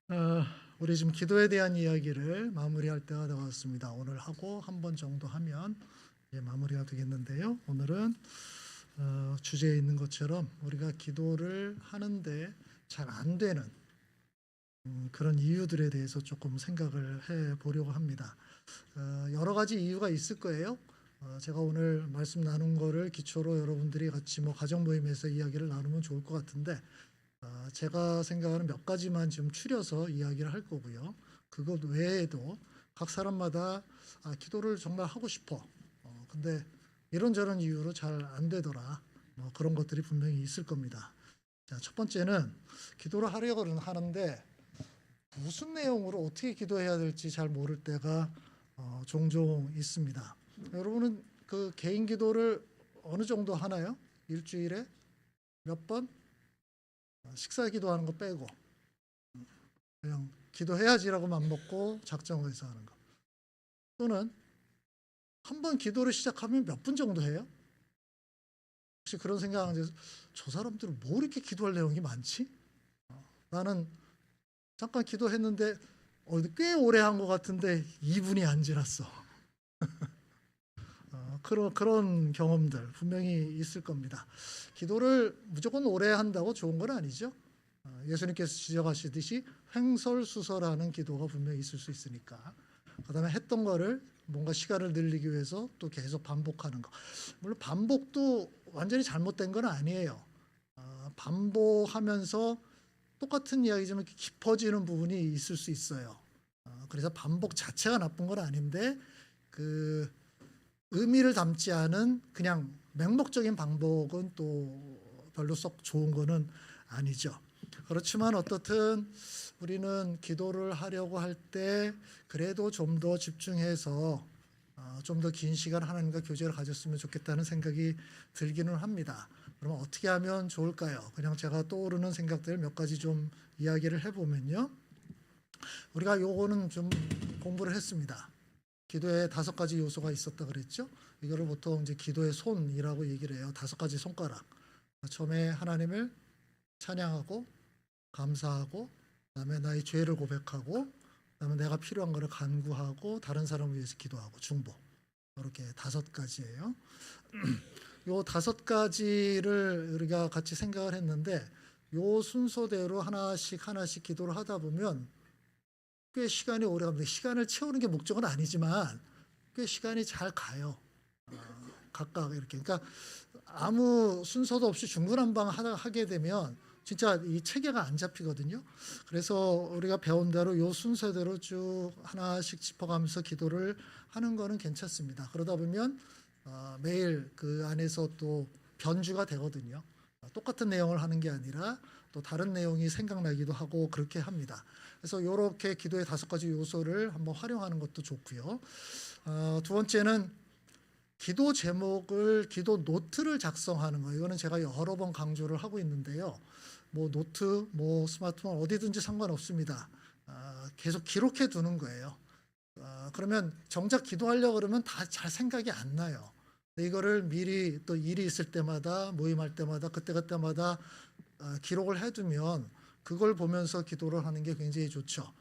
어, 우리 지금 기도에 대한 이야기를 마무리할 때가 되었습니다. 오늘 하고 한 번 정도 하면 이제 마무리가 되겠는데요. 오늘은 주제에 있는 것처럼 우리가 기도를 하는데 잘 안 되는 그런 이유들에 대해서 조금 생각을 해 보려고 합니다. 여러 가지 이유가 있을 거예요. 제가 오늘 말씀 나눈 거를 기초로 여러분들이 같이 뭐 가정 모임에서 이야기를 나누면 좋을 것 같은데, 제가 생각하는 몇 가지만 좀 추려서 이야기를 할 거고요. 그것 외에도 각 사람마다 기도를 정말 하고 싶어. 근데 이런저런 이유로 잘 안 되더라. 뭐 그런 것들이 분명히 있을 겁니다. 자, 첫 번째는 기도를 하려고는 하는데 무슨 내용으로 어떻게 기도해야 될지 잘 모를 때가 종종 있습니다. 여러분은 그 개인 기도를 어느 정도 하나요? 일주일에 몇 번? 식사 기도하는 거 빼고 그냥 기도해야지라고 맘먹고 작정해서 하는 거. 또는 한 번 기도를 시작하면 몇 분 정도 해요? 혹시 그런 생각하는데, 저 사람들은 뭐 이렇게 기도할 내용이 많지? 나는 잠깐 기도했는데 꽤 오래 한 것 같은데 2분이 안 지났어. 그런 경험들 분명히 있을 겁니다. 기도를 무조건 오래 한다고 좋은 건 아니죠. 예수님께서 지적하시듯이 횡설수설하는 기도가 분명히 있을 수 있으니까. 그다음에 했던 거를 뭔가 시간을 늘리기 위해서 또 계속 반복하는 거. 물론 반복도 완전히 잘못된 건 아니에요. 반복하면서 똑같은 이야기지만 깊어지는 부분이 있을 수 있어요. 그래서 반복 자체가 나쁜 건 아닌데, 그 의미를 담지 않은 그냥 맹목적인 반복은 또 별로 썩 좋은 거는 아니죠. 그렇지만 어떻든 우리는 기도를 하려고 할 때 그래도 좀 더 집중해서 좀 더 긴 시간 하나님과 교제를 가졌으면 좋겠다는 생각이 들기는 합니다. 그러면 어떻게 하면 좋을까요? 그냥 제가 떠오르는 생각들 몇 가지 좀 이야기를 해보면요. 우리가 요거는 좀 공부를 했습니다. 기도에 5가지 요소가 있었다 그랬죠. 이거를 보통 이제 기도의 손이라고 얘기를 해요. 5가지 손가락. 처음에 하나님을 찬양하고 감사하고, 그다음에 나의 죄를 고백하고, 그다음에 내가 필요한 거를 간구하고, 다른 사람을 위해서 기도하고, 중보. 이렇게 5가지예요. 요 5가지를 우리가 같이 생각을 했는데, 요 순서대로 하나씩 하나씩 기도를 하다 보면 꽤 시간이 오래 갑니다. 시간을 채우는 게 목적은 아니지만 꽤 시간이 잘 가요. 각각 이렇게. 그러니까 아무 순서도 없이 중구난방 하게 되면 진짜 이 체계가 안 잡히거든요. 그래서 우리가 배운 대로 요 순서대로 쭉 하나씩 짚어가면서 기도를 하는 거는 괜찮습니다. 그러다 보면 매일 그 안에서 또 변주가 되거든요. 똑같은 내용을 하는 게 아니라 또 다른 내용이 생각나기도 하고 그렇게 합니다. 그래서 이렇게 기도의 5가지 요소를 한번 활용하는 것도 좋고요. 두 번째는 기도 제목을, 기도 노트를 작성하는 거. 이거는 제가 여러 번 강조를 하고 있는데요. 뭐 노트, 뭐 스마트폰 어디든지 상관없습니다. 계속 기록해 두는 거예요. 그러면 정작 기도하려고 그러면 다 잘 생각이 안 나요. 이거를 미리 또 일이 있을 때마다, 모임할 때마다, 그때그때마다 기록을 해두면 그걸 보면서 기도를 하는 게 굉장히 좋죠.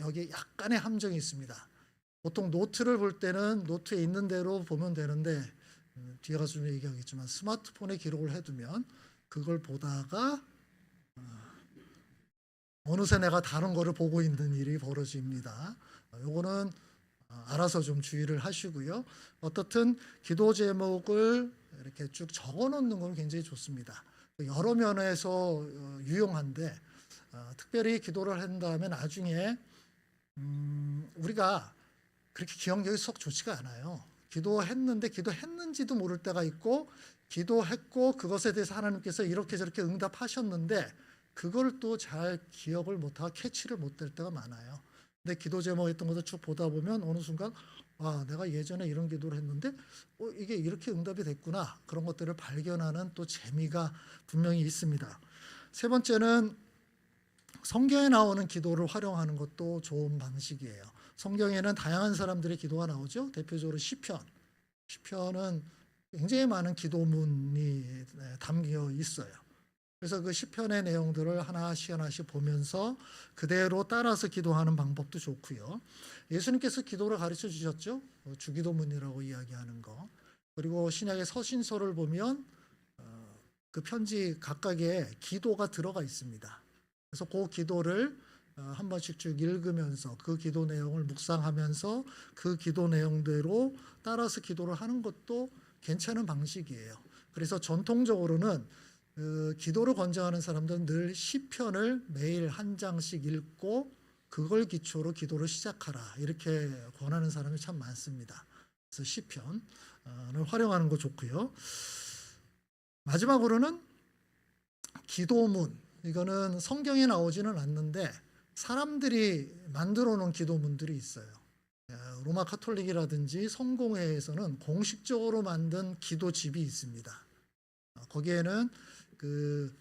여기 약간의 함정이 있습니다. 보통 노트를 볼 때는 노트에 있는 대로 보면 되는데, 뒤에 가서 좀 얘기하겠지만 스마트폰에 기록을 해두면 그걸 보다가 어느새 내가 다른 거를 보고 있는 일이 벌어집니다. 요거는 알아서 좀 주의를 하시고요. 어떻든 기도 제목을 이렇게 쭉 적어 놓는 건 굉장히 좋습니다. 여러 면에서 유용한데, 특별히 기도를 한 다음에 나중에 우리가 그렇게 기억력이 썩 좋지가 않아요. 기도했는데 기도했는지도 모를 때가 있고, 기도했고 그것에 대해서 하나님께서 이렇게 저렇게 응답하셨는데 그걸 또 잘 기억을 못하고 캐치를 못할 때가 많아요. 근데 기도 제목했던 것을 쭉 보다 보면 어느 순간 내가 예전에 이런 기도를 했는데 이게 이렇게 응답이 됐구나. 그런 것들을 발견하는 또 재미가 분명히 있습니다. 세 번째는 성경에 나오는 기도를 활용하는 것도 좋은 방식이에요. 성경에는 다양한 사람들의 기도가 나오죠. 대표적으로 시편. 시편은 굉장히 많은 기도문이 담겨 있어요. 그래서 그 시편의 내용들을 하나씩 하나씩 보면서 그대로 따라서 기도하는 방법도 좋고요. 예수님께서 기도를 가르쳐 주셨죠. 주기도문이라고 이야기하는 거. 그리고 신약의 서신서를 보면 그 편지 각각에 기도가 들어가 있습니다. 그래서 그 기도를 한 번씩 쭉 읽으면서 그 기도 내용을 묵상하면서 그 기도 내용대로 따라서 기도를 하는 것도 괜찮은 방식이에요. 그래서 전통적으로는 기도를 권장하는 사람들은 늘 시편을 매일 한 장씩 읽고 그걸 기초로 기도를 시작하라 이렇게 권하는 사람이 참 많습니다. 그래서 시편을 활용하는 거 좋고요. 마지막으로는 기도문. 이거는 성경에 나오지는 않는데 사람들이 만들어 놓은 기도문들이 있어요. 로마 카톨릭이라든지 성공회에서는 공식적으로 만든 기도집이 있습니다. 거기에는 그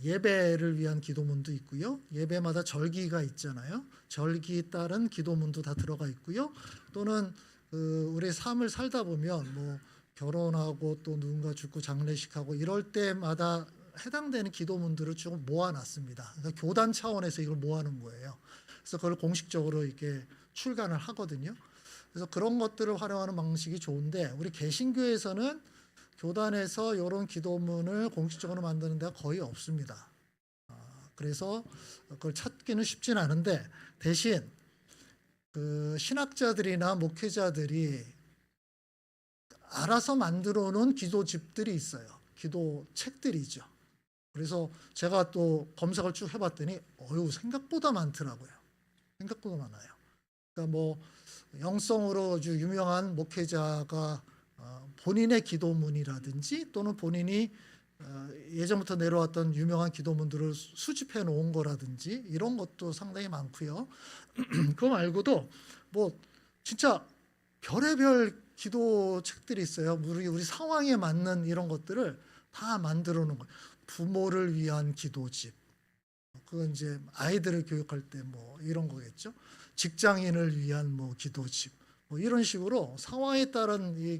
예배를 위한 기도문도 있고요. 예배마다 절기가 있잖아요. 절기에 따른 기도문도 다 들어가 있고요. 또는 우리 삶을 살다 보면 뭐 결혼하고 또 누군가 죽고 장례식하고 이럴 때마다 해당되는 기도문들을 좀 모아놨습니다. 그러니까 교단 차원에서 이걸 모아놓은 거예요. 그래서 그걸 공식적으로 이렇게 출간을 하거든요. 그래서 그런 것들을 활용하는 방식이 좋은데 우리 개신교에서는 교단에서 이런 기도문을 공식적으로 만드는 데가 거의 없습니다. 그래서 그걸 찾기는 쉽진 않은데 대신 그 신학자들이나 목회자들이 알아서 만들어 놓은 기도집들이 있어요. 기도책들이죠. 그래서 제가 또 검색을 쭉 해봤더니 생각보다 많더라고요. 생각보다 많아요. 그러니까 뭐 영성으로 아주 유명한 목회자가 본인의 기도문이라든지 또는 본인이 예전부터 내려왔던 유명한 기도문들을 수집해 놓은 거라든지 이런 것도 상당히 많고요. 그거 말고도 뭐 진짜 별의별 기도책들이 있어요. 우리 상황에 맞는 이런 것들을 다 만들어 놓은 거예요. 부모를 위한 기도집. 그건 이제 아이들을 교육할 때 뭐 이런 거겠죠. 직장인을 위한 뭐 기도집. 뭐 이런 식으로 상황에 따른 이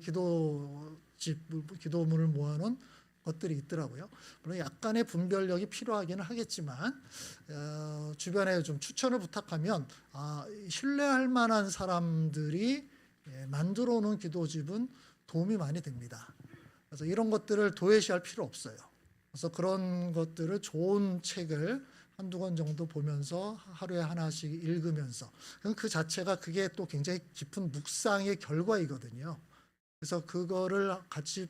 기도문을 모아놓은 것들이 있더라고요. 물론 약간의 분별력이 필요하기는 하겠지만 주변에 좀 추천을 부탁하면 신뢰할 만한 사람들이 만들어 놓은 기도집은 도움이 많이 됩니다. 그래서 이런 것들을 도외시할 필요 없어요. 그래서 그런 것들을 좋은 책을 한두 권 정도 보면서 하루에 하나씩 읽으면서 그 자체가 그게 또 굉장히 깊은 묵상의 결과이거든요. 그래서 그거를 같이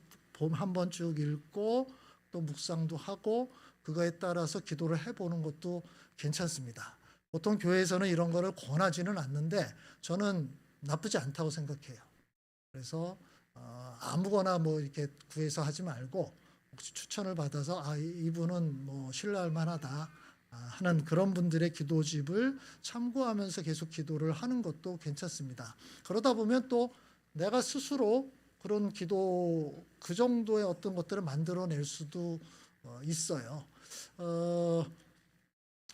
한번 쭉 읽고 또 묵상도 하고 그거에 따라서 기도를 해보는 것도 괜찮습니다. 보통 교회에서는 이런 거를 권하지는 않는데 저는 나쁘지 않다고 생각해요. 그래서 아무거나 뭐 이렇게 구해서 하지 말고 혹시 추천을 받아서 이분은 뭐 신뢰할 만하다 하는 그런 분들의 기도집을 참고하면서 계속 기도를 하는 것도 괜찮습니다. 그러다 보면 또 내가 스스로 그런 기도 그 정도의 어떤 것들을 만들어낼 수도 있어요.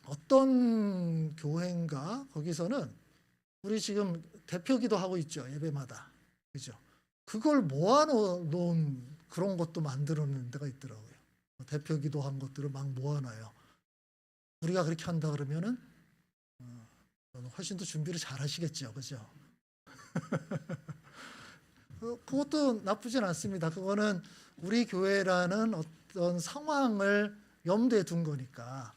어떤 교회인가 거기서는 우리 지금 대표 기도하고 있죠. 예배마다. 그죠? 그걸 모아놓은 그런 것도 만들어놓은 데가 있더라고요. 대표 기도한 것들을 막 모아놔요. 우리가 그렇게 한다 그러면은 훨씬 더 준비를 잘 하시겠죠. 그죠? 그것도 나쁘진 않습니다. 그거는 우리 교회라는 어떤 상황을 염두에 둔 거니까.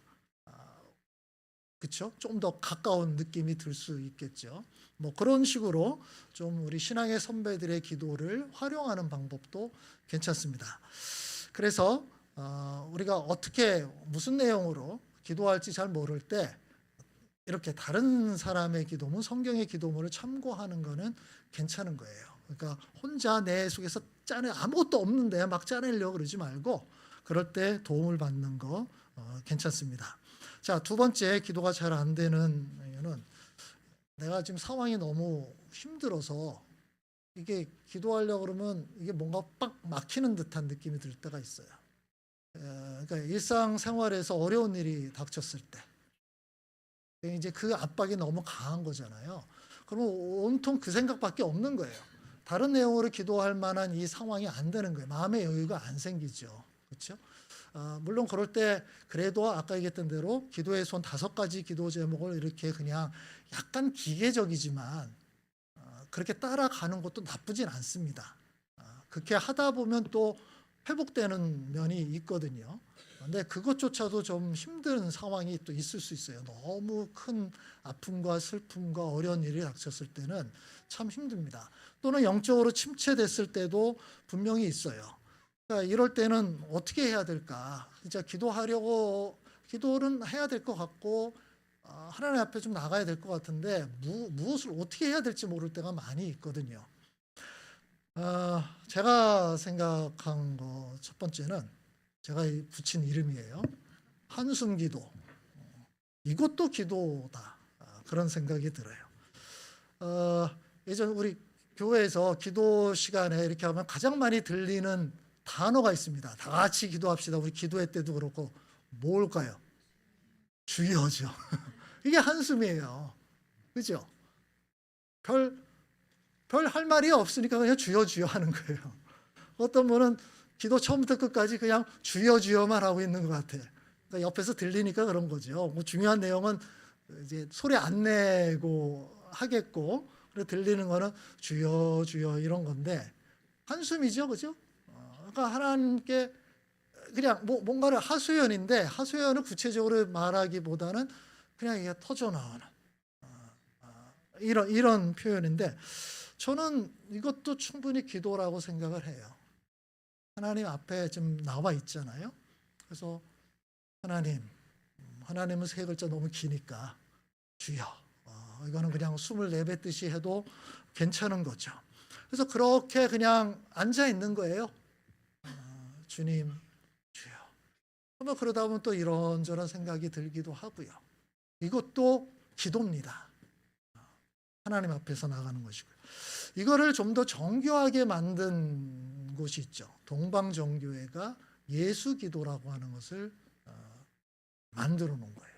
그렇죠? 좀 더 가까운 느낌이 들 수 있겠죠. 뭐 그런 식으로 좀 우리 신앙의 선배들의 기도를 활용하는 방법도 괜찮습니다. 그래서 우리가 어떻게 무슨 내용으로 기도할지 잘 모를 때 이렇게 다른 사람의 기도문, 성경의 기도문을 참고하는 거는 괜찮은 거예요. 그러니까 혼자 내 속에서 아무것도 없는데 막 짜내려고 그러지 말고 그럴 때 도움을 받는 거 괜찮습니다. 자, 두 번째 기도가 잘 안 되는 이유는 내가 지금 상황이 너무 힘들어서 이게 기도하려고 그러면 이게 뭔가 빡 막히는 듯한 느낌이 들 때가 있어요. 그러니까 일상생활에서 어려운 일이 닥쳤을 때 이제 그 압박이 너무 강한 거잖아요. 그러면 온통 그 생각밖에 없는 거예요. 다른 내용으로 기도할 만한 이 상황이 안 되는 거예요. 마음의 여유가 안 생기죠. 그렇죠? 물론 그럴 때 그래도 아까 얘기했던 대로 기도의 손 5가지 기도 제목을 이렇게 그냥 약간 기계적이지만 그렇게 따라가는 것도 나쁘진 않습니다. 그렇게 하다 보면 또 회복되는 면이 있거든요. 근데 그것조차도 좀 힘든 상황이 또 있을 수 있어요. 너무 큰 아픔과 슬픔과 어려운 일이 닥쳤을 때는 참 힘듭니다. 또는 영적으로 침체됐을 때도 분명히 있어요. 그러니까 이럴 때는 어떻게 해야 될까? 진짜 기도는 해야 될 것 같고 하나님 앞에 좀 나가야 될 것 같은데 무엇을 어떻게 해야 될지 모를 때가 많이 있거든요. 제가 생각한 거 첫 번째는 제가 붙인 이름이에요. 한숨 기도. 이것도 기도다. 그런 생각이 들어요. 예전 우리 교회에서 기도 시간에 이렇게 하면 가장 많이 들리는 단어가 있습니다. 다 같이 기도합시다. 우리 기도회 때도 그렇고 뭘까요? 주여죠. 이게 한숨이에요. 그죠? 별 할 말이 없으니까 그냥 주여 주여 하는 거예요. 어떤 분은 기도 처음부터 끝까지 그냥 주여 주여만 하고 있는 것 같아. 그러니까 옆에서 들리니까 그런 거죠. 뭐 중요한 내용은 이제 소리 안 내고 하겠고, 그리고 들리는 거는 주여 주여 이런 건데 한숨이죠, 그죠? 그러니까 하나님께 그냥 뭔가를 하소연인데 하소연을 구체적으로 말하기보다는 그냥 이게 터져 나오는 이런 표현인데 저는 이것도 충분히 기도라고 생각을 해요. 하나님 앞에 좀 나와 있잖아요. 그래서 하나님은 세 글자 너무 기니까 주여. 이거는 그냥 숨을 내뱉듯이 해도 괜찮은 거죠. 그래서 그렇게 그냥 앉아 있는 거예요. 주님, 주여. 그러면 그러다 보면 또 이런저런 생각이 들기도 하고요. 이것도 기도입니다. 하나님 앞에서 나가는 것이고요. 이거를 좀 더 정교하게 만든 곳이 있죠. 동방정교회가 예수기도라고 하는 것을 만들어 놓은 거예요.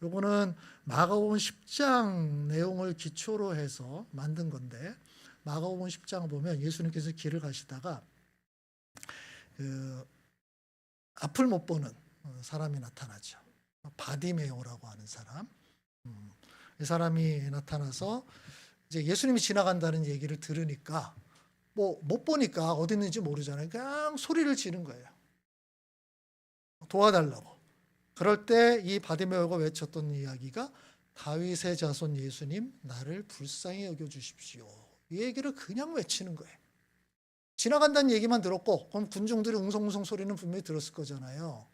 요거는 마가복음 10장 내용을 기초로 해서 만든 건데 마가복음 10장 보면 예수님께서 길을 가시다가 앞을 못 보는 사람이 나타나죠. 바디메오라고 하는 사람. 이 사람이 나타나서 이제 예수님이 지나간다는 얘기를 들으니까 못 보니까 어디 있는지 모르잖아요. 그냥 소리를 지른 거예요. 도와달라고. 그럴 때 이 바디메오가 외쳤던 이야기가 다윗의 자손 예수님 나를 불쌍히 여겨주십시오. 이 얘기를 그냥 외치는 거예요. 지나간다는 얘기만 들었고 그럼 군중들이 웅성웅성 소리는 분명히 들었을 거잖아요.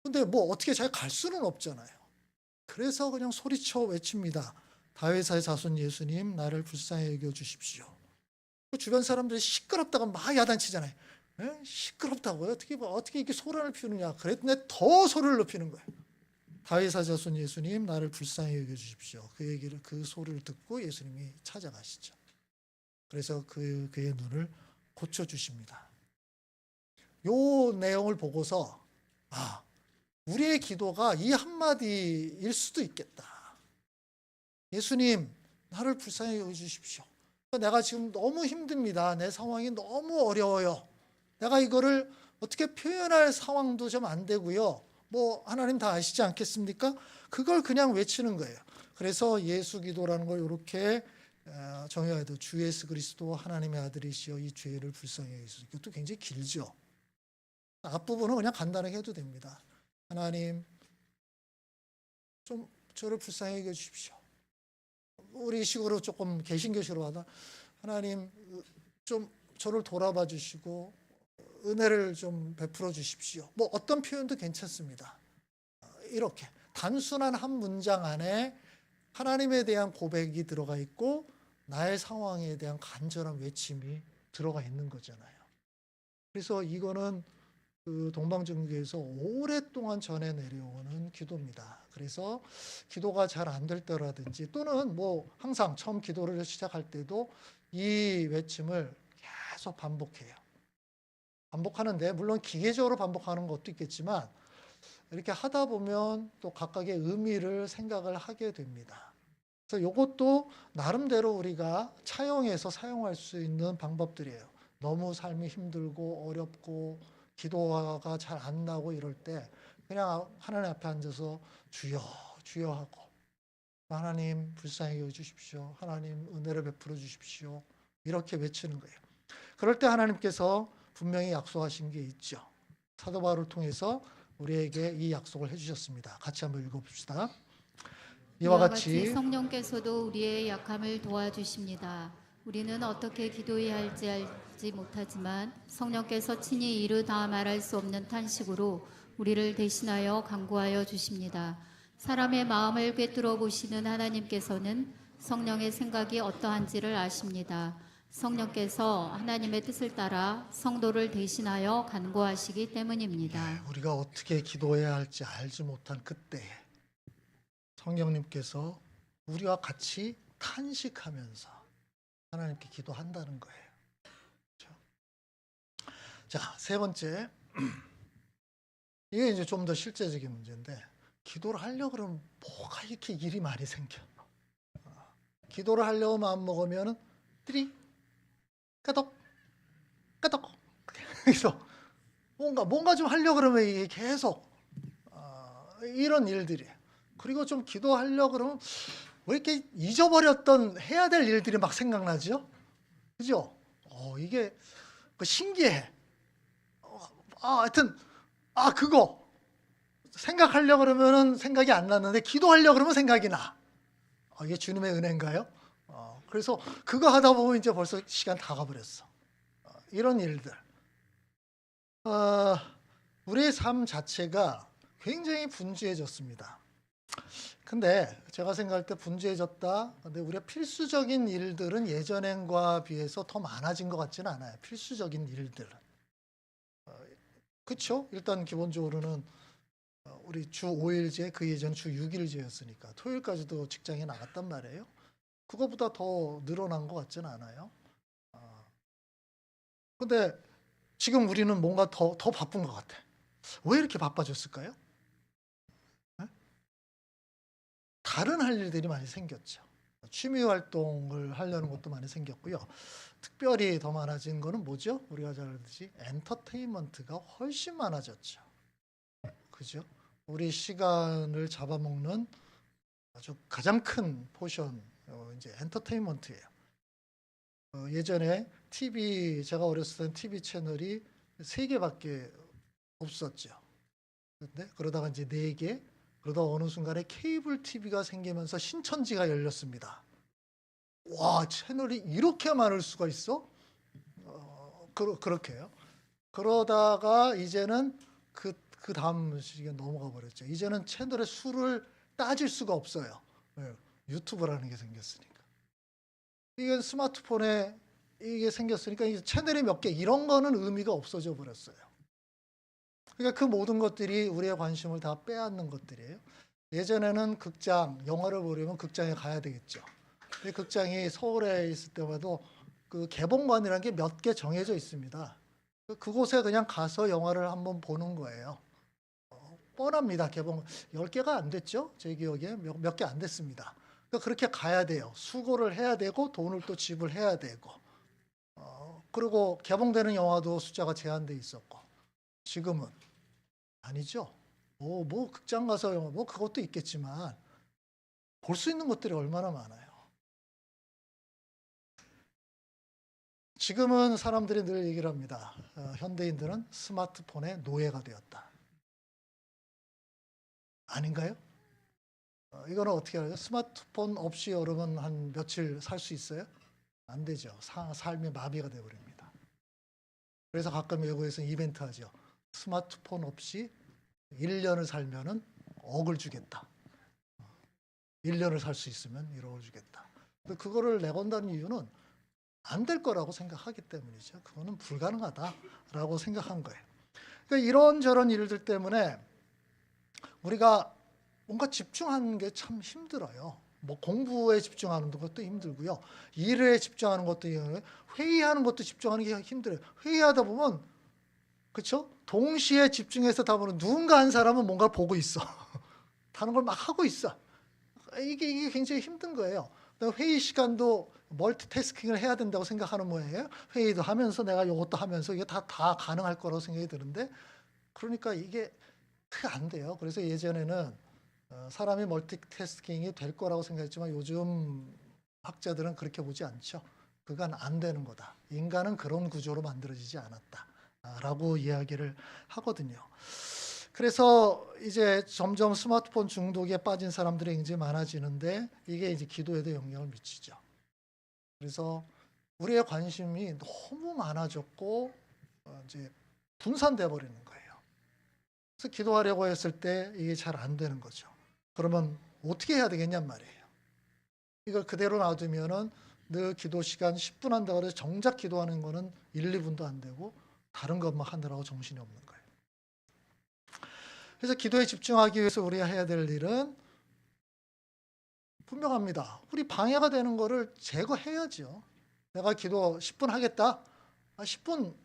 근데 어떻게 잘 갈 수는 없잖아요. 그래서 그냥 소리쳐 외칩니다. 다윗의 자손 예수님 나를 불쌍히 여겨주십시오. 주변 사람들이 시끄럽다고 막 야단치잖아요. 에? 시끄럽다고요? 어떻게 이렇게 소란을 피우느냐. 그랬는데 더 소리를 높이는 거예요. 다윗의 자손 예수님 나를 불쌍히 여겨주십시오. 그 소리를 듣고 예수님이 찾아가시죠. 그래서 그의 눈을 고쳐주십니다. 요 내용을 보고서 우리의 기도가 이 한마디일 수도 있겠다. 예수님 나를 불쌍히 여겨주십시오. 내가 지금 너무 힘듭니다. 내 상황이 너무 어려워요. 내가 이거를 어떻게 표현할 상황도 좀 안 되고요. 하나님 다 아시지 않겠습니까? 그걸 그냥 외치는 거예요. 그래서 예수 기도라는 걸 이렇게 정해야 돼요. 주 예수 그리스도 하나님의 아들이시여 이 죄를 불쌍히 여기소서. 이것도 굉장히 길죠. 앞부분은 그냥 간단하게 해도 됩니다. 하나님 좀 저를 불쌍히 여겨주십시오. 우리 식으로 조금 개신교식으로 하다 하나님 좀 저를 돌아봐 주시고 은혜를 좀 베풀어 주십시오. 어떤 표현도 괜찮습니다. 이렇게 단순한 한 문장 안에 하나님에 대한 고백이 들어가 있고 나의 상황에 대한 간절한 외침이 들어가 있는 거잖아요. 그래서 이거는 그 동방정교에서 오랫동안 전해 내려오는 기도입니다. 그래서 기도가 잘 안 될 때라든지 또는 항상 처음 기도를 시작할 때도 이 외침을 계속 반복해요. 반복하는데 물론 기계적으로 반복하는 것도 있겠지만 이렇게 하다 보면 또 각각의 의미를 생각을 하게 됩니다. 그래서 이것도 나름대로 우리가 차용해서 사용할 수 있는 방법들이에요. 너무 삶이 힘들고 어렵고 기도가 잘 안 나고 이럴 때 그냥 하나님 앞에 앉아서 주여 주여 하고, 하나님 불쌍히 여주십시오, 하나님 은혜를 베풀어 주십시오, 이렇게 외치는 거예요. 그럴 때 하나님께서 분명히 약속하신 게 있죠. 사도 바울을 통해서 우리에게 이 약속을 해주셨습니다. 같이 한번 읽어봅시다. 이와 같이 성령께서도 우리의 약함을 도와주십니다. 우리는 어떻게 기도해야 할지 알지 못하지만 성령께서 친히 이르다 말할 수 없는 탄식으로 우리를 대신하여 간구하여 주십니다. 사람의 마음을 꿰뚫어 보시는 하나님께서는 성령의 생각이 어떠한지를 아십니다. 성령께서 하나님의 뜻을 따라 성도를 대신하여 간구하시기 때문입니다. 우리가 어떻게 기도해야 할지 알지 못한 그때에 성령님께서 우리와 같이 탄식하면서 하나님께 기도한다는 거예요. 그렇죠? 자, 세 번째, 이게 이제 좀 더 실제적인 문제인데, 기도를 하려고 그러면 뭐가 이렇게 일이 많이 생겨. 기도를 하려고 마음먹으면 띠리 까덕 까덕, 그래서 뭔가 좀 하려고 그러면 이게 계속 이런 일들이. 그리고 좀 기도하려고 그러면 왜 이렇게 잊어버렸던 해야 될 일들이 막 생각나죠? 그죠? 이게 신기해. 하여튼 그거 생각하려고 그러면은 생각이 안 났는데 기도하려고 그러면 생각이 나. 이게 주님의 은혜인가요? 그래서 그거 하다 보면 이제 벌써 시간 다 가버렸어. 이런 일들. 우리의 삶 자체가 굉장히 분주해졌습니다. 근데 제가 생각할 때 분주해졌다. 근데 우리가 필수적인 일들은 예전과 비해서 더 많아진 것 같지는 않아요. 필수적인 일들은. 그렇죠? 일단 기본적으로는 우리 주 5일제, 그 예전 주 6일제였으니까 토요일까지도 직장에 나갔단 말이에요. 그거보다 더 늘어난 것 같지는 않아요. 근데 지금 우리는 뭔가 더 바쁜 것 같아. 왜 이렇게 바빠졌을까요? 다른 할 일들이 많이 생겼죠. 취미 활동을 하려는 것도 많이 생겼고요. 특별히 더 많아진 거는 뭐죠? 우리가 잘 알듯이 엔터테인먼트가 훨씬 많아졌죠. 그죠? 우리 시간을 잡아먹는 아주 가장 큰 포션, 이제 엔터테인먼트예요. 예전에 제가 어렸을 때는 TV 채널이 3개밖에 없었죠. 근데 그러다가 이제 4개, 그러다 어느 순간에 케이블 TV가 생기면서 신천지가 열렸습니다. 와, 채널이 이렇게 많을 수가 있어? 그렇게요. 그러다가 이제는 그 다음 시기에 넘어가 버렸죠. 이제는 채널의 수를 따질 수가 없어요. 유튜브라는 게 생겼으니까. 이게 스마트폰에 이게 생겼으니까 이제 채널이 몇 개, 이런 거는 의미가 없어져 버렸어요. 그러니까 그 모든 것들이 우리의 관심을 다 빼앗는 것들이에요. 예전에는 영화를 보려면 극장에 가야 되겠죠. 근데 극장이 서울에 있을 때마다 그 개봉관이라는 게 몇 개 정해져 있습니다. 그곳에 그냥 가서 영화를 한번 보는 거예요. 뻔합니다. 개봉 10개가 안 됐죠? 제 기억에 몇 개 안 됐습니다. 그러니까 그렇게 가야 돼요. 수고를 해야 되고 돈을 또 지불해야 되고, 그리고 개봉되는 영화도 숫자가 제한돼 있었고. 지금은 아니죠. 뭐 극장 가서 영화 그것도 있겠지만 볼 수 있는 것들이 얼마나 많아요. 지금은 사람들이 늘 얘기를 합니다. 현대인들은 스마트폰의 노예가 되었다. 아닌가요? 이거는 어떻게 알아요? 스마트폰 없이 여러분 한 며칠 살 수 있어요? 안 되죠. 삶의 마비가 되어버립니다. 그래서 가끔 외국에서는 이벤트 하죠. 스마트폰 없이 1년을 살면은 억을 주겠다. 1년을 살 수 있으면 1억을 주겠다. 근데 그거를 내건다는 이유는 안 될 거라고 생각하기 때문이죠. 그거는 불가능하다라고 생각한 거예요. 그러니까 이런저런 일들 때문에 우리가 뭔가 집중하는 게 참 힘들어요. 뭐 공부에 집중하는 것도 힘들고요. 일에 집중하는 것도 힘들고요. 회의하는 것도 집중하는 게 힘들어요. 회의하다 보면, 그렇죠? 동시에 집중해서 다 보면 누군가 한 사람은 뭔가 보고 있어. 다른 걸 막 하고 있어. 이게 굉장히 힘든 거예요. 회의 시간도 멀티태스킹을 해야 된다고 생각하는 모양이에요. 회의도 하면서 내가 이것도 하면서 이게 다 가능할 거라고 생각이 드는데 그러니까 이게 크게 안 돼요. 그래서 예전에는 사람이 멀티태스킹이 될 거라고 생각했지만 요즘 학자들은 그렇게 보지 않죠. 그건 안 되는 거다. 인간은 그런 구조로 만들어지지 않았다라고 이야기를 하거든요. 그래서 이제 점점 스마트폰 중독에 빠진 사람들이 굉장히 많아지는데 이게 이제 기도에도 영향을 미치죠. 그래서 우리의 관심이 너무 많아졌고 이제 분산돼 버리는 거예요. 그래서 기도하려고 했을 때 이게 잘 안 되는 거죠. 그러면 어떻게 해야 되겠냔 말이에요. 이걸 그대로 놔두면은 늘 기도 시간 10분 한다고 해서 정작 기도하는 거는 1, 2분도 안 되고 다른 것만 하느라고 정신이 없는 거예요. 그래서 기도에 집중하기 위해서 우리가 해야 될 일은 분명합니다. 우리 방해가 되는 거를 제거해야죠. 내가 기도 10분 하겠다. 10분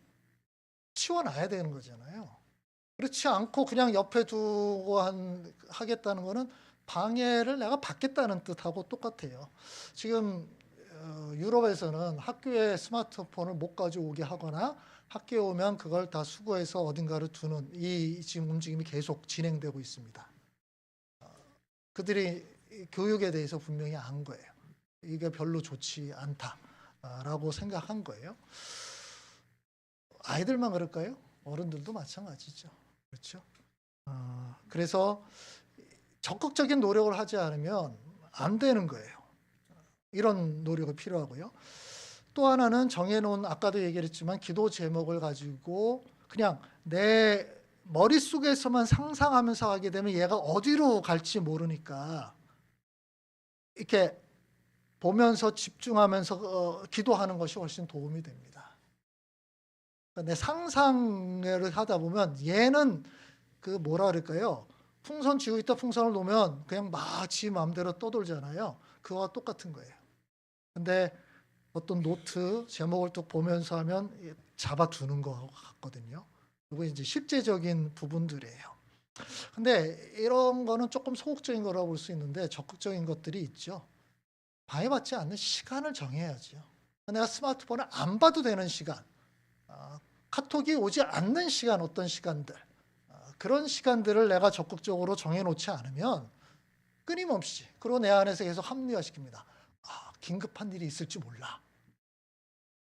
치워놔야 되는 거잖아요. 그렇지 않고 그냥 옆에 두고 하겠다는 거는 방해를 내가 받겠다는 뜻하고 똑같아요. 지금 유럽에서는 학교에 스마트폰을 못 가져오게 하거나 학교에 오면 그걸 다 수거해서 어딘가를 두는 이 지금 움직임이 계속 진행되고 있습니다. 그들이 교육에 대해서 분명히 안 거예요. 이게 별로 좋지 않다라고 생각한 거예요. 아이들만 그럴까요? 어른들도 마찬가지죠. 그렇죠? 그래서 적극적인 노력을 하지 않으면 안 되는 거예요. 이런 노력이 필요하고요. 또 하나는 정해놓은 아까도 얘기를 했지만 기도 제목을 가지고 그냥 내 머릿속에서만 상상하면서 하게 되면 얘가 어디로 갈지 모르니까 이렇게 보면서 집중하면서 기도하는 것이 훨씬 도움이 됩니다. 내 상상을 하다 보면 얘는 그 뭐라 그럴까요? 풍선 쥐고 있다 풍선을 놓으면 그냥 막 지 마음대로 떠돌잖아요. 그거와 똑같은 거예요. 근데 어떤 노트 제목을 또 보면서 하면 잡아두는 것 같거든요. 그리고 이제 실제적인 부분들이에요. 근데 이런 거는 조금 소극적인 거라고 볼 수 있는데 적극적인 것들이 있죠. 방해받지 않는 시간을 정해야죠. 내가 스마트폰을 안 봐도 되는 시간, 카톡이 오지 않는 시간, 어떤 시간들, 그런 시간들을 내가 적극적으로 정해놓지 않으면 끊임없이, 그리고 내 안에서 계속 합리화시킵니다. 긴급한 일이 있을지 몰라.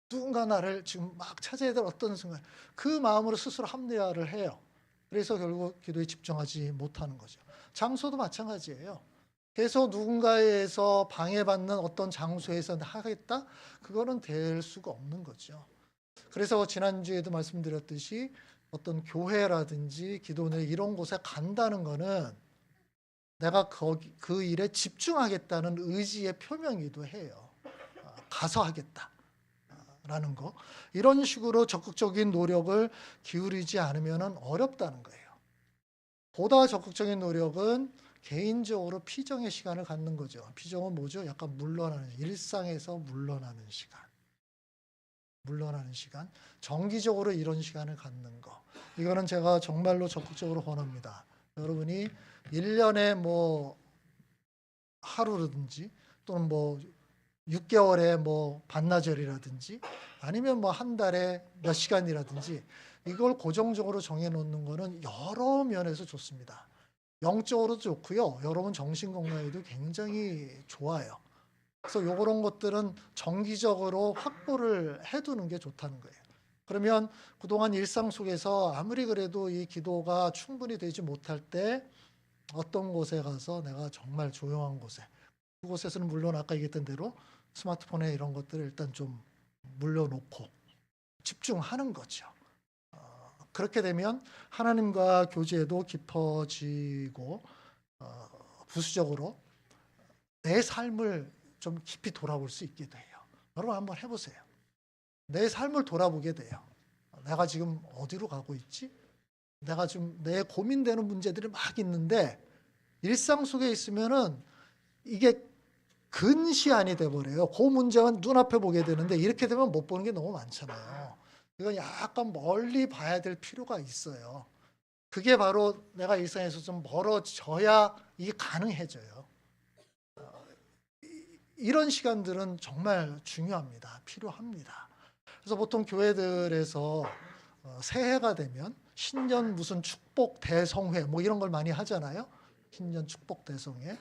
누군가 나를 지금 막 찾아야 될 어떤 순간, 그 마음으로 스스로 합리화를 해요. 그래서 결국 기도에 집중하지 못하는 거죠. 장소도 마찬가지예요. 계속 누군가에서 방해받는 어떤 장소에서 하겠다? 그거는 될 수가 없는 거죠. 그래서 지난주에도 말씀드렸듯이 어떤 교회라든지 기도회 이런 곳에 간다는 거는 내가 그 일에 집중하겠다는 의지의 표명이기도 해요. 가서 하겠다라는 거. 이런 식으로 적극적인 노력을 기울이지 않으면 어렵다는 거예요. 보다 적극적인 노력은 개인적으로 피정의 시간을 갖는 거죠. 피정은 뭐죠? 약간 물러나는, 일상에서 물러나는 시간. 물러나는 시간. 정기적으로 이런 시간을 갖는 거. 이거는 제가 정말로 적극적으로 권합니다. 여러분이 1년에 뭐 하루라든지 또는 뭐 6개월에 뭐 반나절이라든지 아니면 뭐 한 달에 몇 시간이라든지 이걸 고정적으로 정해 놓는 거는 여러 면에서 좋습니다. 영적으로도 좋고요. 여러분 정신 건강에도 굉장히 좋아요. 그래서 요런 것들은 정기적으로 확보를 해두는 게 좋다는 거예요. 그러면 그동안 일상 속에서 아무리 그래도 이 기도가 충분히 되지 못할 때 어떤 곳에 가서 내가 정말 조용한 곳에, 그곳에서는 물론 아까 얘기했던 대로 스마트폰에 이런 것들을 일단 좀 물려놓고 집중하는 거죠. 그렇게 되면 하나님과 교제도 깊어지고 부수적으로 내 삶을 좀 깊이 돌아볼 수 있게 돼요. 여러분 한번 해보세요. 내 삶을 돌아보게 돼요. 내가 지금 어디로 가고 있지? 내가 지금 내 고민되는 문제들이 막 있는데 일상 속에 있으면은 이게 근시안이 돼버려요. 그 문제만 눈앞에 보게 되는데 이렇게 되면 못 보는 게 너무 많잖아요. 이건 약간 멀리 봐야 될 필요가 있어요. 그게 바로 내가 일상에서 좀 멀어져야 이게 가능해져요. 이런 시간들은 정말 중요합니다. 필요합니다. 그래서 보통 교회들에서 새해가 되면 신년 무슨 축복 대성회 뭐 이런 걸 많이 하잖아요. 신년 축복 대성회.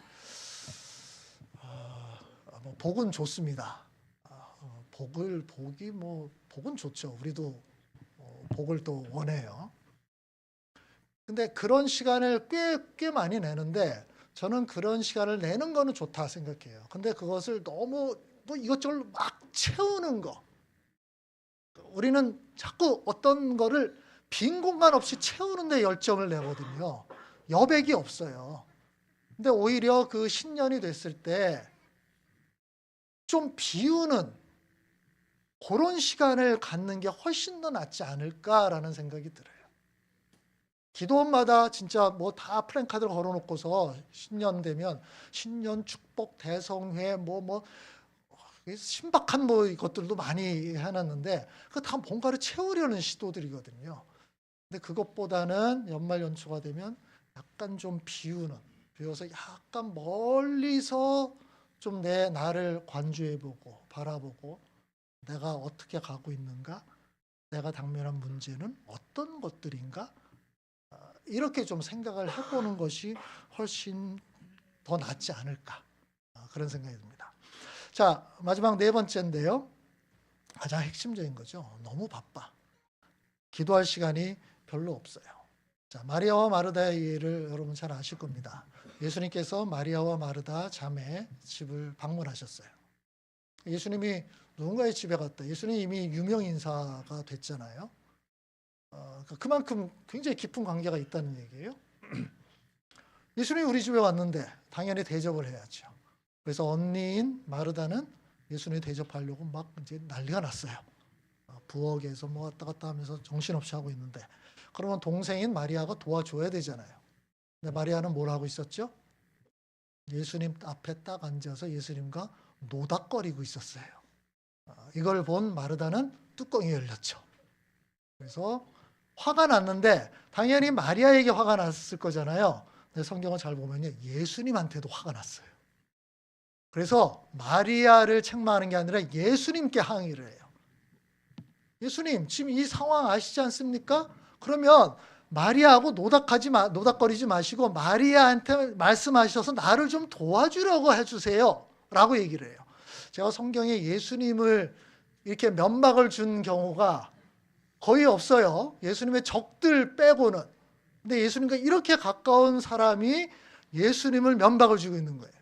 뭐 복은 좋습니다. 복은 좋죠. 우리도 복을 또 원해요. 근데 그런 시간을 꽤 많이 내는데 저는 그런 시간을 내는 거는 좋다 생각해요. 근데 그것을 너무 뭐 이것저것 막 채우는 거. 우리는 자꾸 어떤 거를 빈 공간 없이 채우는 데 열정을 내거든요. 여백이 없어요. 근데 오히려 그 신년이 됐을 때 좀 비우는 그런 시간을 갖는 게 훨씬 더 낫지 않을까라는 생각이 들어요. 기도원마다 진짜 뭐 다 플랜카드를 걸어놓고서 신년 되면 신년 축복 대성회 신박한 뭐 것들도 많이 해놨는데 그거 다 뭔가를 채우려는 시도들이거든요. 근데 그것보다는 연말 연초가 되면 약간 좀 비워서 약간 멀리서 좀 내 나를 관주해보고 바라보고 내가 어떻게 가고 있는가, 내가 당면한 문제는 어떤 것들인가, 이렇게 좀 생각을 해보는 것이 훨씬 더 낫지 않을까, 그런 생각이 듭니다. 자, 마지막 네 번째인데요. 가장 핵심적인 거죠. 너무 바빠. 기도할 시간이 별로 없어요. 자, 마리아와 마르다의 예를 여러분 잘 아실 겁니다. 예수님께서 마리아와 마르다 자매 집을 방문하셨어요. 예수님이 누군가의 집에 갔다. 예수님 이미 유명 인사가 됐잖아요. 그만큼 굉장히 깊은 관계가 있다는 얘기예요. 예수님이 우리 집에 왔는데 당연히 대접을 해야죠. 그래서 언니인 마르다는 예수님이 대접하려고 막 이제 난리가 났어요. 부엌에서 뭐 왔다 갔다 하면서 정신없이 하고 있는데 그러면 동생인 마리아가 도와줘야 되잖아요. 근데 마리아는 뭘 하고 있었죠? 예수님 앞에 딱 앉아서 예수님과 노닥거리고 있었어요. 이걸 본 마르다는 뚜껑이 열렸죠. 그래서 화가 났는데 당연히 마리아에게 화가 났을 거잖아요. 근데 성경을 잘 보면요, 예수님한테도 화가 났어요. 그래서 마리아를 책망하는 게 아니라 예수님께 항의를 해요. 예수님, 지금 이 상황 아시지 않습니까? 그러면 마리아하고 노닥거리지 마시고 마리아한테 말씀하셔서 나를 좀 도와주려고 해주세요 라고 얘기를 해요. 제가 성경에 예수님을 이렇게 면박을 준 경우가 거의 없어요. 예수님의 적들 빼고는. 근데 예수님과 이렇게 가까운 사람이 예수님을 면박을 주고 있는 거예요.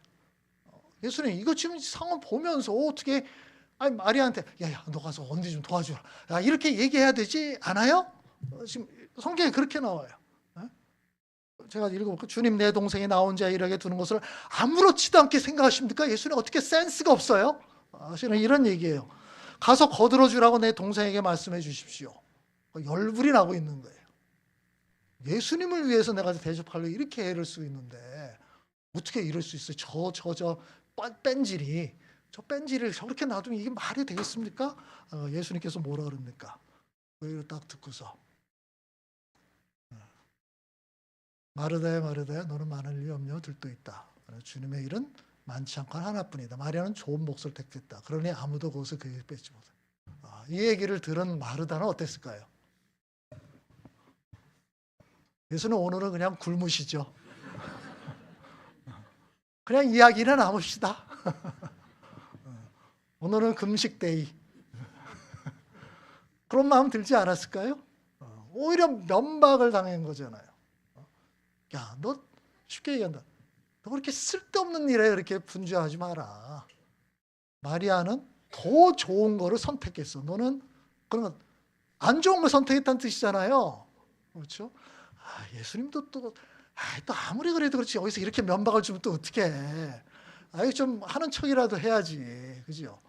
예수님, 이거 지금 상황 보면서 어떻게 마리아한테 야, 너 가서 언니 좀 도와줘라. 야, 이렇게 얘기해야 되지 않아요? 지금 성경에 그렇게 나와요. 제가 읽어볼게요. 주님, 내 동생이 나 혼자 일하게 두는 것을 아무렇지도 않게 생각하십니까? 예수님 어떻게 센스가 없어요? 사실은 이런 얘기예요. 가서 거들어주라고 내 동생에게 말씀해 주십시오. 열불이 나고 있는 거예요. 예수님을 위해서 내가 대접하려고 이렇게 애를 쓰고 있는데 어떻게 이럴 수 있어요? 저 뺀질이 저 뺀질을 저렇게 놔두면 이게 말이 되겠습니까? 예수님께서 뭐라 그럽니까? 그걸 딱 듣고서 마르다야 마르다야 너는 많은 일이 없냐 들도 있다. 주님의 일은 많지 않고 하나뿐이다. 마리아는 좋은 몫을 택했다. 그러니 아무도 그것을 그에게 뺏지 못해. 이 얘기를 들은 마르다는 어땠을까요? 예수는 오늘은 그냥 굶으시죠. 그냥 이야기는 나눕시다. 오늘은 금식데이. 그런 마음 들지 않았을까요? 오히려 면박을 당한 거잖아요. 야, 너 쉽게 얘기한다. 너 그렇게 쓸데없는 일에 그렇게 분주하지 마라. 마리아는 더 좋은 거를 선택했어. 너는 그러면 안 좋은 걸 선택했다는 뜻이잖아요. 그렇죠? 예수님도 또 아무리 그래도 그렇지 여기서 이렇게 면박을 주면 또 어떻게 해. 좀 하는 척이라도 해야지. 그죠?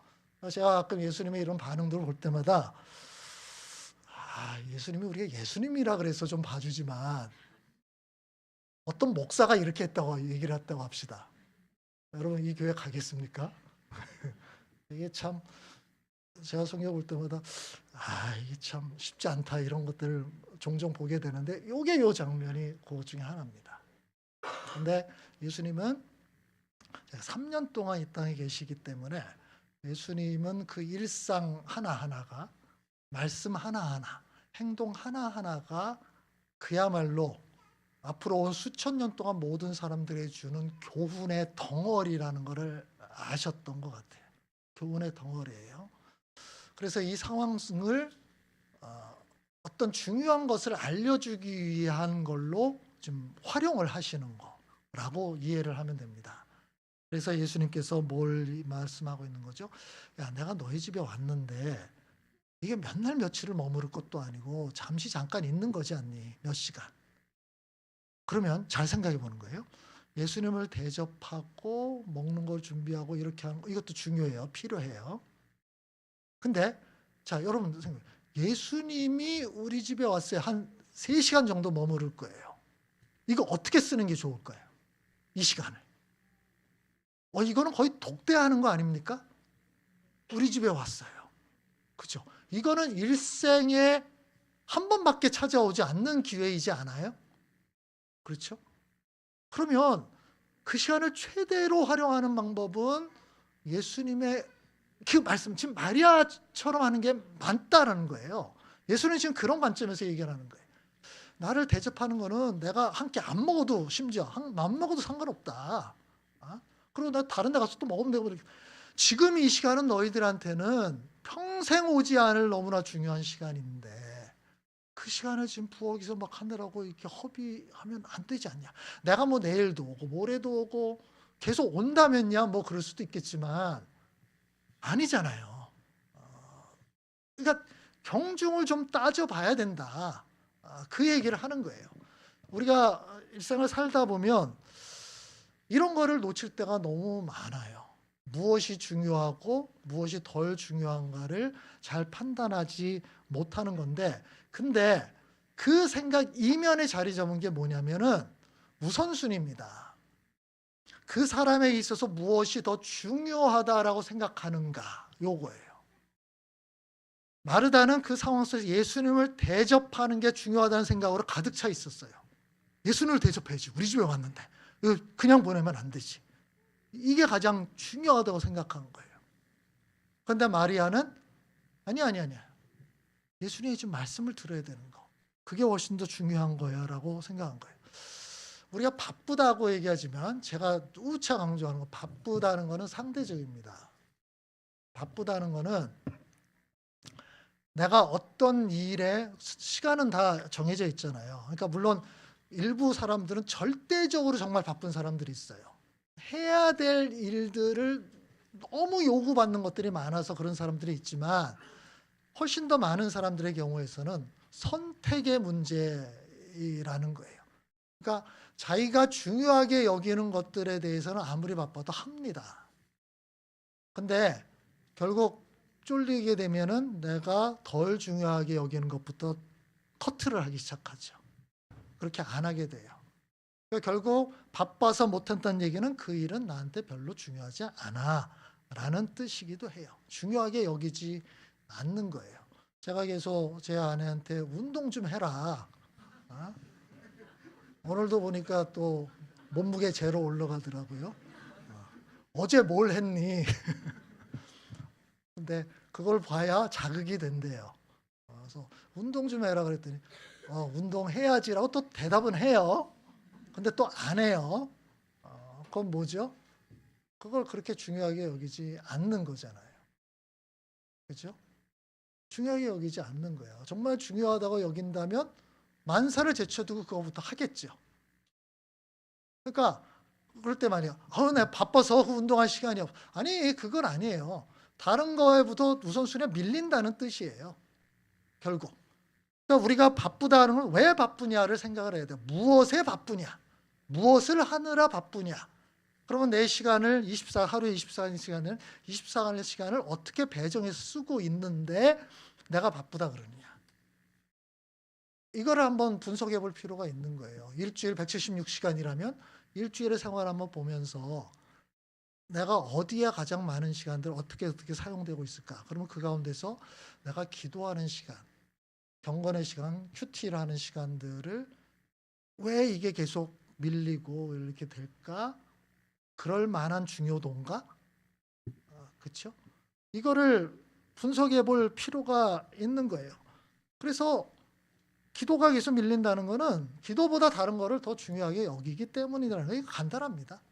제가 가끔 예수님의 이런 반응들을 볼 때마다 예수님이 우리가 예수님이라 그래서 좀 봐주지만 어떤 목사가 이렇게 했다고 얘기를 했다고 합시다. 여러분 이 교회 가겠습니까? 이게 참 제가 성경 볼 때마다 이게 참 쉽지 않다 이런 것들을 종종 보게 되는데 요게 요 장면이 그것 중에 하나입니다. 근데 예수님은 제가 3년 동안 이 땅에 계시기 때문에 예수님은 그 일상 하나하나가, 말씀 하나하나, 행동 하나하나가 그야말로 앞으로 온 수천 년 동안 모든 사람들에게 주는 교훈의 덩어리라는 것을 아셨던 것 같아요. 교훈의 덩어리예요. 그래서 이 상황을 어떤 중요한 것을 알려주기 위한 걸로 좀 활용을 하시는 거라고 이해를 하면 됩니다. 그래서 예수님께서 뭘 말씀하고 있는 거죠? 야, 내가 너희 집에 왔는데 이게 몇 날 며칠을 머무를 것도 아니고 잠시 잠깐 있는 거지 않니? 몇 시간. 그러면 잘 생각해 보는 거예요. 예수님을 대접하고 먹는 걸 준비하고 이렇게 하는 거, 이것도 중요해요. 필요해요. 근데 자, 여러분 생각해. 예수님이 우리 집에 왔어요. 한 3시간 정도 머무를 거예요. 이거 어떻게 쓰는 게 좋을까요? 이 시간을. 이거는 거의 독대하는 거 아닙니까? 우리 집에 왔어요. 그죠? 이거는 일생에 한 번밖에 찾아오지 않는 기회이지 않아요? 그렇죠? 그러면 그 시간을 최대로 활용하는 방법은 예수님의 그 말씀, 지금 마리아처럼 하는 게 맞다라는 거예요. 예수님은 지금 그런 관점에서 얘기하는 거예요. 나를 대접하는 거는 내가 한 끼 안 먹어도, 심지어 안 먹어도 상관없다. 그리고 나 다른 데 가서 또 먹으면 되고. 지금 이 시간은 너희들한테는 평생 오지 않을 너무나 중요한 시간인데 그 시간을 지금 부엌에서 막 하느라고 이렇게 허비하면 안 되지 않냐. 내가 뭐 내일도 오고 모레도 오고 계속 온다면야 뭐 그럴 수도 있겠지만 아니잖아요. 그러니까 경중을 좀 따져봐야 된다. 그 얘기를 하는 거예요. 우리가 일생을 살다 보면 이런 거를 놓칠 때가 너무 많아요. 무엇이 중요하고 무엇이 덜 중요한가를 잘 판단하지 못하는 건데, 근데 그 생각 이면에 자리 잡은 게 뭐냐면은 우선순위입니다. 그 사람에 있어서 무엇이 더 중요하다라고 생각하는가, 요거예요. 마르다는 그 상황 속에서 예수님을 대접하는 게 중요하다는 생각으로 가득 차 있었어요. 예수님을 대접해야지. 우리 집에 왔는데 그냥 보내면 안 되지. 이게 가장 중요하다고 생각한 거예요. 그런데 마리아는 아니야. 예수님이 지금 말씀을 들어야 되는 거. 그게 훨씬 더 중요한 거야 라고 생각한 거예요. 우리가 바쁘다고 얘기하지만 제가 우차 강조하는 거, 바쁘다는 거는 상대적입니다. 바쁘다는 거는 내가 어떤 일에 시간은 다 정해져 있잖아요. 그러니까 물론 일부 사람들은 절대적으로 정말 바쁜 사람들이 있어요. 해야 될 일들을 너무 요구받는 것들이 많아서 그런 사람들이 있지만 훨씬 더 많은 사람들의 경우에서는 선택의 문제라는 거예요. 그러니까 자기가 중요하게 여기는 것들에 대해서는 아무리 바빠도 합니다. 근데 결국 쫄리게 되면은 내가 덜 중요하게 여기는 것부터 커트를 하기 시작하죠. 그렇게 안 하게 돼요. 그러니까 결국 바빠서 못한다는 얘기는 그 일은 나한테 별로 중요하지 않아 라는 뜻이기도 해요. 중요하게 여기지 않는 거예요. 제가 계속 제 아내한테 운동 좀 해라. 오늘도 보니까 또 몸무게 제로 올라가더라고요. 어제 뭘 했니? 근데 그걸 봐야 자극이 된대요. 그래서 운동 좀 해라 그랬더니 운동해야지라고 또 대답은 해요. 근데 또 안 해요. 그건 뭐죠? 그걸 그렇게 중요하게 여기지 않는 거잖아요. 그렇죠? 중요하게 여기지 않는 거예요. 정말 중요하다고 여긴다면 만사를 제쳐두고 그거부터 하겠죠. 그러니까 그럴 때 말이야. 내가 바빠서 그 운동할 시간이 없어. 아니, 그건 아니에요. 다른 거에부터 우선순위가 밀린다는 뜻이에요. 결국. 그러니까 우리가 바쁘다는 건 왜 바쁘냐를 생각을 해야 돼요. 무엇에 바쁘냐? 무엇을 하느라 바쁘냐? 그러면 내 시간을 하루에 24시간을 24시간의 시간을 어떻게 배정해서 쓰고 있는데 내가 바쁘다 그러느냐? 이거를 한번 분석해 볼 필요가 있는 거예요. 일주일 176시간이라면 일주일의 생활 한번 보면서 내가 어디에 가장 많은 시간들 어떻게 사용되고 있을까? 그러면 그 가운데서 내가 기도하는 시간, 경건의 시간, 큐티를 하는 시간들을 왜 이게 계속 밀리고 이렇게 될까? 그럴 만한 중요도인가? 그렇죠? 이거를 분석해 볼 필요가 있는 거예요. 그래서 기도가 계속 밀린다는 거는 기도보다 다른 거를 더 중요하게 여기기 때문이라는 게 간단합니다.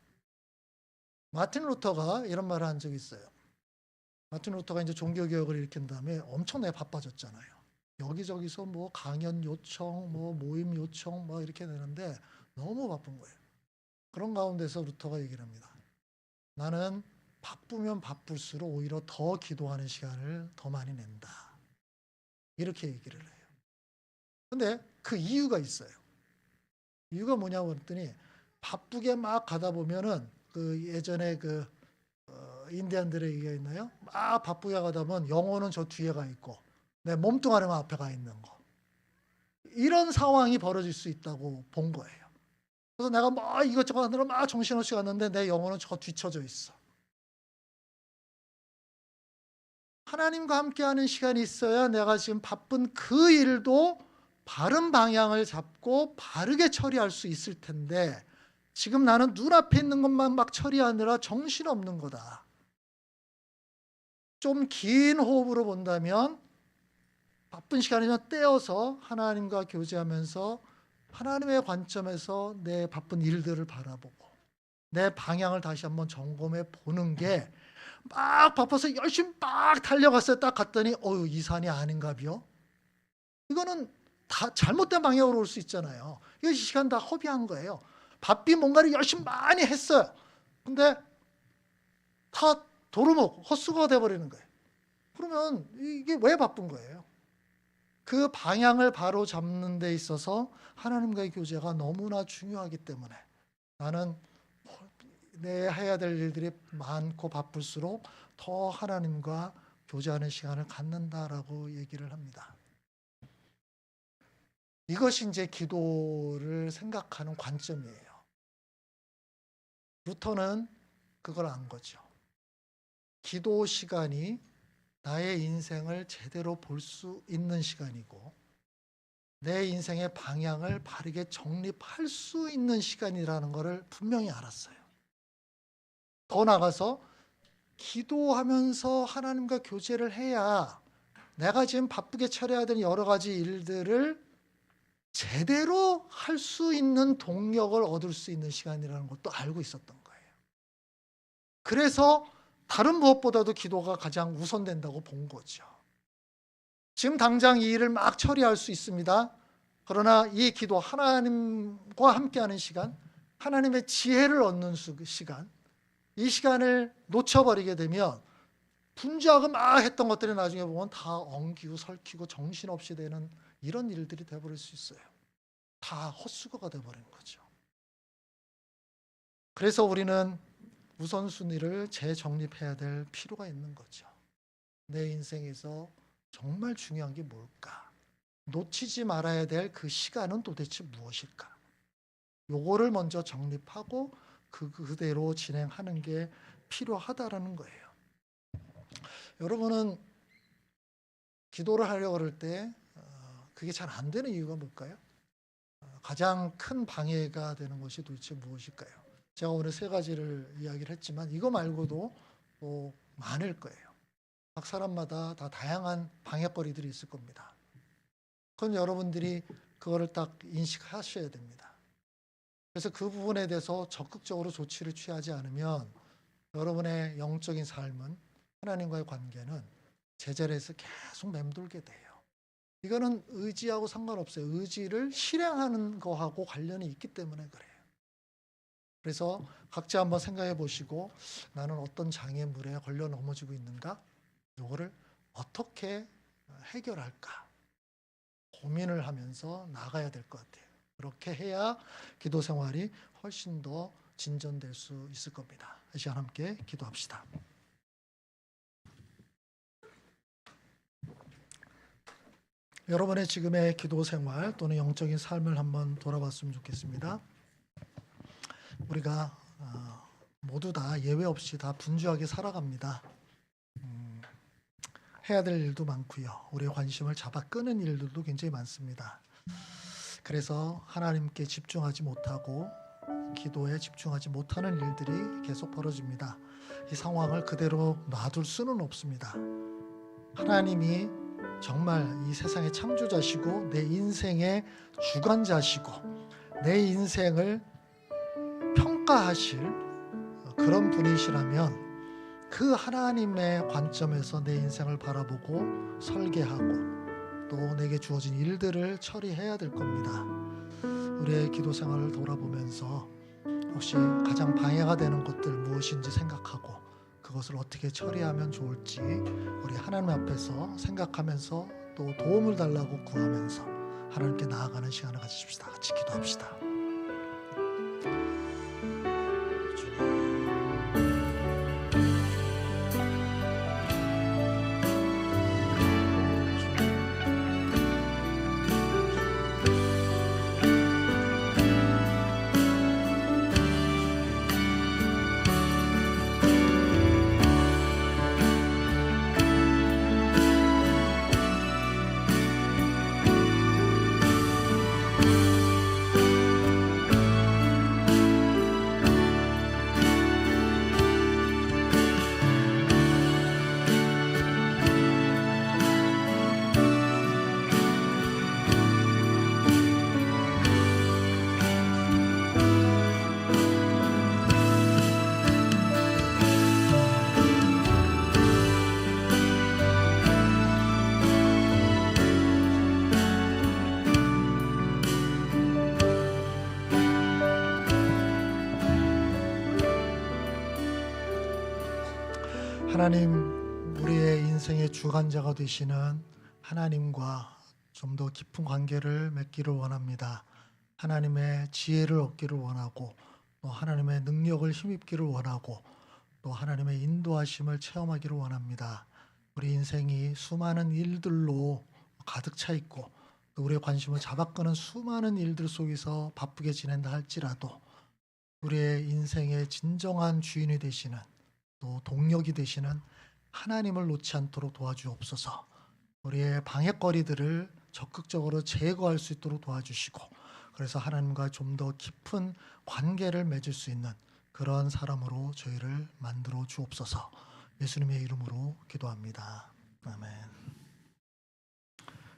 마틴 루터가 이런 말을 한 적이 있어요. 마틴 루터가 이제 종교개혁을 일으킨 다음에 엄청나게 바빠졌잖아요. 여기저기서 뭐 강연 요청, 뭐 모임 요청, 뭐 이렇게 되는데 너무 바쁜 거예요. 그런 가운데서 루터가 얘기를 합니다. 나는 바쁘면 바쁠수록 오히려 더 기도하는 시간을 더 많이 낸다. 이렇게 얘기를 해요. 근데 그 이유가 있어요. 이유가 뭐냐고 그랬더니 바쁘게 막 가다 보면은 그 예전에 그 인디안들의 얘기가 있나요? 막 바쁘게 가다 보면 영혼은 저 뒤에 가 있고 내 몸뚱아리만 앞에 가 있는 거. 이런 상황이 벌어질 수 있다고 본 거예요. 그래서 내가 뭐 이것저것 하느라 막 정신없이 갔는데 내 영혼은 저 뒤쳐져 있어. 하나님과 함께하는 시간이 있어야 내가 지금 바쁜 그 일도 바른 방향을 잡고 바르게 처리할 수 있을 텐데 지금 나는 눈앞에 있는 것만 막 처리하느라 정신없는 거다. 좀 긴 호흡으로 본다면 바쁜 시간이면 떼어서 하나님과 교제하면서 하나님의 관점에서 내 바쁜 일들을 바라보고 내 방향을 다시 한번 점검해 보는 게 막 바빠서 열심히 막 달려갔어요. 딱 갔더니 이 산이 아닌가비요. 이거는 다 잘못된 방향으로 올 수 있잖아요. 이 시간 다 허비한 거예요. 바삐 뭔가를 열심히 많이 했어요. 근데 다 도루묵 헛수고가 돼버리는 거예요. 그러면 이게 왜 바쁜 거예요? 그 방향을 바로 잡는 데 있어서 하나님과의 교제가 너무나 중요하기 때문에 나는 내 해야 될 일들이 많고 바쁠수록 더 하나님과 교제하는 시간을 갖는다라고 얘기를 합니다. 이것이 이제 기도를 생각하는 관점이에요. 루터는 그걸 안 거죠. 기도 시간이 나의 인생을 제대로 볼 수 있는 시간이고 내 인생의 방향을 바르게 정립할 수 있는 시간이라는 것을 분명히 알았어요. 더 나아가서 기도하면서 하나님과 교제를 해야 내가 지금 바쁘게 처리해야 되는 여러 가지 일들을 제대로 할 수 있는 동력을 얻을 수 있는 시간이라는 것도 알고 있었던 거예요. 그래서 다른 무엇보다도 기도가 가장 우선된다고 본 거죠. 지금 당장 이 일을 막 처리할 수 있습니다. 그러나 이 기도, 하나님과 함께하는 시간, 하나님의 지혜를 얻는 시간, 이 시간을 놓쳐버리게 되면 분주하고 막 했던 것들이 나중에 보면 다 엉키고 설키고 정신없이 되는 이런 일들이 돼버릴 수 있어요. 다 헛수고가 돼버리는 거죠. 그래서 우리는 우선순위를 재정립해야 될 필요가 있는 거죠. 내 인생에서 정말 중요한 게 뭘까? 놓치지 말아야 될 그 시간은 도대체 무엇일까? 요거를 먼저 정립하고 그대로 진행하는 게 필요하다라는 거예요. 여러분은 기도를 하려고 그럴 때 그게 잘 안 되는 이유가 뭘까요? 가장 큰 방해가 되는 것이 도대체 무엇일까요? 제가 오늘 세 가지를 이야기를 했지만 이거 말고도 또 많을 거예요. 각 사람마다 다 다양한 방해거리들이 있을 겁니다. 그건 여러분들이 그거를 딱 인식하셔야 됩니다. 그래서 그 부분에 대해서 적극적으로 조치를 취하지 않으면 여러분의 영적인 삶은 하나님과의 관계는 제자리에서 계속 맴돌게 돼요. 이거는 의지하고 상관없어요. 의지를 실행하는 거하고 관련이 있기 때문에 그래요. 그래서 각자 한번 생각해 보시고 나는 어떤 장애물에 걸려 넘어지고 있는가? 이거를 어떻게 해결할까? 고민을 하면서 나가야 될 것 같아요. 그렇게 해야 기도 생활이 훨씬 더 진전될 수 있을 겁니다. 이 시간 함께 기도합시다. 여러분의 지금의 기도 생활 또는 영적인 삶을 한번 돌아봤으면 좋겠습니다. 우리가 모두 다 예외 없이 다 분주하게 살아갑니다. 해야 될 일도 많고요. 우리의 관심을 잡아 끄는 일들도 굉장히 많습니다. 그래서 하나님께 집중하지 못하고 기도에 집중하지 못하는 일들이 계속 벌어집니다. 이 상황을 그대로 놔둘 수는 없습니다. 하나님이 정말 이 세상의 창조자시고 내 인생의 주관자시고 내 인생을 평가하실 그런 분이시라면 그 하나님의 관점에서 내 인생을 바라보고 설계하고 또 내게 주어진 일들을 처리해야 될 겁니다. 우리의 기도 생활을 돌아보면서 혹시 가장 방해가 되는 것들 무엇인지 생각하고 그것을 어떻게 처리하면 좋을지 우리 하나님 앞에서 생각하면서 또 도움을 달라고 구하면서 하나님께 나아가는 시간을 가지십시다. 같이 기도합시다. 하나님, 우리의 인생의 주관자가 되시는 하나님과 좀 더 깊은 관계를 맺기를 원합니다. 하나님의 지혜를 얻기를 원하고 또 하나님의 능력을 힘입기를 원하고 또 하나님의 인도하심을 체험하기를 원합니다. 우리 인생이 수많은 일들로 가득 차 있고 또 우리의 관심을 잡아끄는 수많은 일들 속에서 바쁘게 지낸다 할지라도 우리의 인생의 진정한 주인이 되시는 또 동력이 되시는 하나님을 놓지 않도록 도와주옵소서. 우리의 방해거리들을 적극적으로 제거할 수 있도록 도와주시고 그래서 하나님과 좀 더 깊은 관계를 맺을 수 있는 그런 사람으로 저희를 만들어 주옵소서. 예수님의 이름으로 기도합니다. 아멘.